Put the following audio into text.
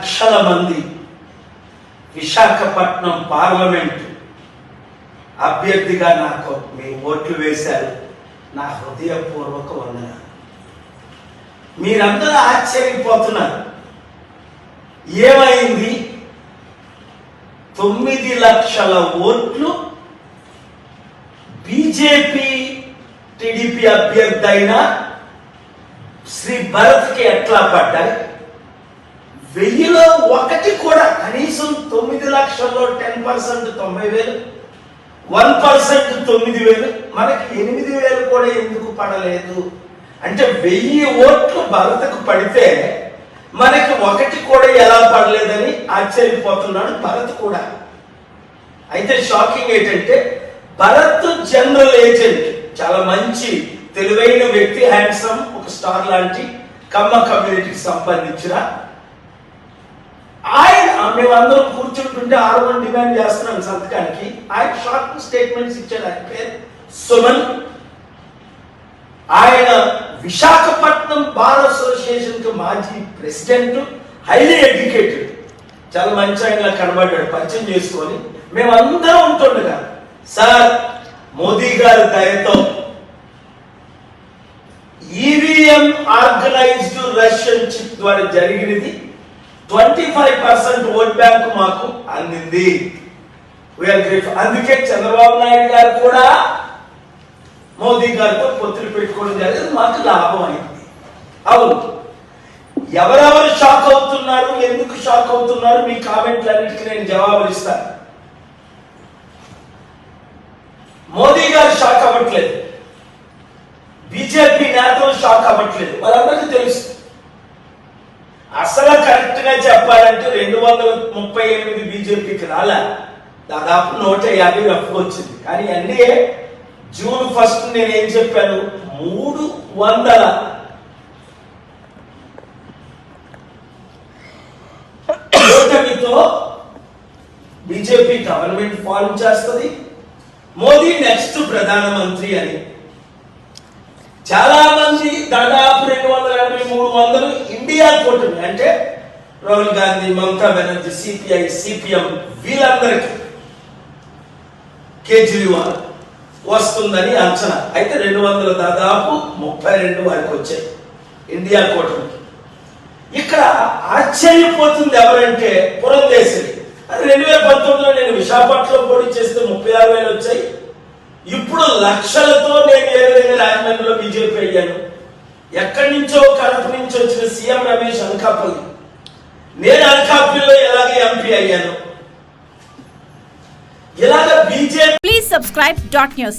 లక్షల మంది విశాఖపట్నం పార్లమెంట్ అభ్యర్థిగా నాకు మీ ఓట్లు వేశారు. నా హృదయపూర్వక వందనాలు. మీరందరూ ఆశ్చర్యపోతున్నారు, ఏమైంది? 9 లక్షల ఓట్లు బీజేపీ టీడీపీ అభ్యర్థి అయిన శ్రీ భరత్కి ఎట్లా పడ్డాయి? 1000లో 1 కూడా, కనీసం 9 లక్షల్లో 10% 90,000, 1% 9,000, మనకి 8,000 కూడా ఎందుకు పడలేదు అంటే 1000 ఓట్లు భరత్కు పడితే మనకి 1 కూడా ఎలా పడలేదని ఆశ్చర్యపోతున్నాడు భరత్ కూడా. అయితే షాకింగ్ ఏంటంటే భరత్ జనరల్ ఏజెంట్, చాలా మంచి తెలివైన వ్యక్తి, హ్యాండ్సమ్, ఒక స్టార్ లాంటి కమ్మ కమ్యూనిటీకి సంబంధించిన ఆయన, మేమందరం కూర్చుంటుంటే 6 డిమాండ్ చేస్తున్నాం సంతకానికి. ఆయన షార్ట్ స్టేట్మెంట్స్ ఇచ్చాడు. ఆయన పేరు సుమన్. ఆయన విశాఖపట్నం బార్ అసోసియేషన్ కి మాజీ ప్రెసిడెంట్, హైలీ ఎడ్యుకేటెడ్, చాలా మంచి ఆయనలా కనబడ్డాడు. పరిచయం చేసుకొని మేమందరం ఉంటుండగా, సార్ మోదీ గారి దయతో ఈవీఎం ఆర్గనైజ్డ్ రష్యన్ చిప్ ద్వారా జరిగినది 25% ఓట్ బ్యాంక్ మాకు అందింది. అందుకే చంద్రబాబు నాయుడు గారు కూడా మోదీ గారితో పొత్తులు పెట్టుకోవడం జరిగింది, మాకు లాభం అయింది. అవును, ఎవరెవరు షాక్ అవుతున్నారు, ఎందుకు షాక్ అవుతున్నారు, మీ కామెంట్లన్నిటికీ నేను జవాబులు ఇస్తాను. మోదీ గారు షాక్ అవ్వట్లేదు, బీజేపీ నేతలు షాక్ అవ్వట్లేదు, వాళ్ళందరికీ తెలుసు. అసలు కరెక్ట్ గా చెప్పాలంటే 238 బీజేపీకి రాలే, దాదాపు 150 రఫ్గా వచ్చింది. కానీ ఎన్డీఏ జూన్ 1 నేనేం చెప్పాను, 300 ఓటమితో బీజేపీ గవర్నమెంట్ ఫార్మ్ చేస్తుంది, మోదీ నెక్స్ట్ ప్రధానమంత్రి అని. చాలా మంది దాదాపు 280-300 ఇండియా కూటమి అంటే రాహుల్ గాంధీ, మమతా బెనర్జీ, సిపిఐ, సిపిఎం, వీళ్ళందరికీ కేజ్రీవాల్ వస్తుందని అంచనా. అయితే 200 దాదాపు 32 వరకు వచ్చాయి ఇండియా కూటమికి. ఇక్కడ ఆశ్చర్యపోతుంది ఎవరంటే పురంధేశ్వరి. 2019లో నేను విశాఖపట్నంలో పోటీ చేస్తే 36,000 వచ్చాయి. ఇప్పుడు లక్షలతో నేను ఏ విధంగా రాజమండ్రిలో బీజేపీ అయ్యాను. ఎక్కడి నుంచో కడప నుంచి వచ్చిన సీఎం రమేష్ అనకాపల్లి, నేను అనకాపల్లిలో ఎలాగే ఎంపీ అయ్యాను. ఇలాగ బీజేపీ. Please subscribe .news